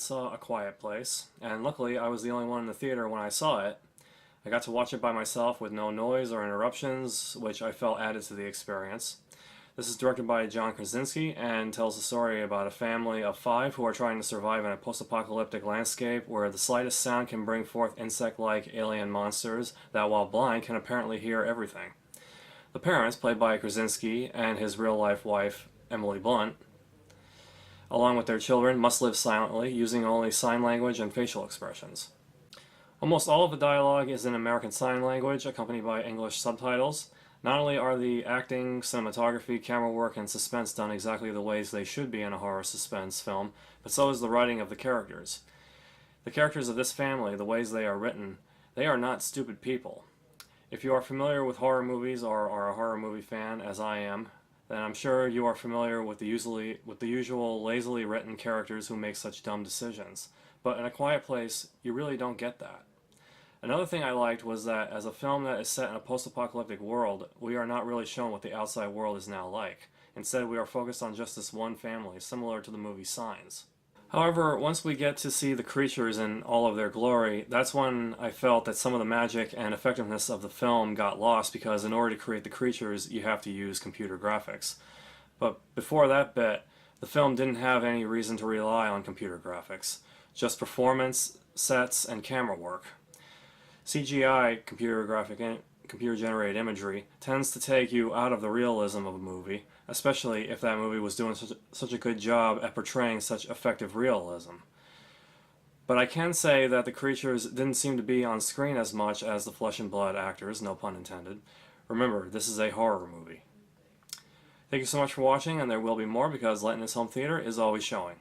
went and saw A Quiet Place, and luckily I was the only one in the theater when I saw it. I got to watch it by myself with no noise or interruptions, which I felt added to the experience. This is directed by John Krasinski and tells the story about a family of 5 who are trying to survive in a post-apocalyptic landscape where the slightest sound can bring forth insect-like alien monsters that, while blind, can apparently hear everything. The parents, played by Krasinski and his real-life wife, Emily Blunt, along with their children, must live silently, using only sign language and facial expressions. Almost all of the dialogue is in American Sign Language, accompanied by English subtitles. Not only are the acting, cinematography, camera work, and suspense done exactly the ways they should be in a horror suspense film, but so is the writing of the characters. The characters of this family, the ways they are written, they are not stupid people. If you are familiar with horror movies or are a horror movie fan, as I am, then I'm sure you are familiar with the usual lazily written characters who make such dumb decisions. But in A Quiet Place, you really don't get that. Another thing I liked was that as a film that is set in a post-apocalyptic world, we are not really shown what the outside world is now like. Instead, we are focused on just this one family, similar to the movie Signs. However, once we get to see the creatures in all of their glory, that's when I felt that some of the magic and effectiveness of the film got lost, because in order to create the creatures, you have to use computer graphics. But before that bit, the film didn't have any reason to rely on computer graphics, just performance, sets, and camera work. CGI, computer-generated imagery, tends to take you out of the realism of a movie, especially if that movie was doing such a good job at portraying such effective realism. But I can say that the creatures didn't seem to be on screen as much as the flesh and blood actors, no pun intended. Remember, this is a horror movie. Thank you so much for watching, and there will be more because Lehtonen's Home Theater is always showing.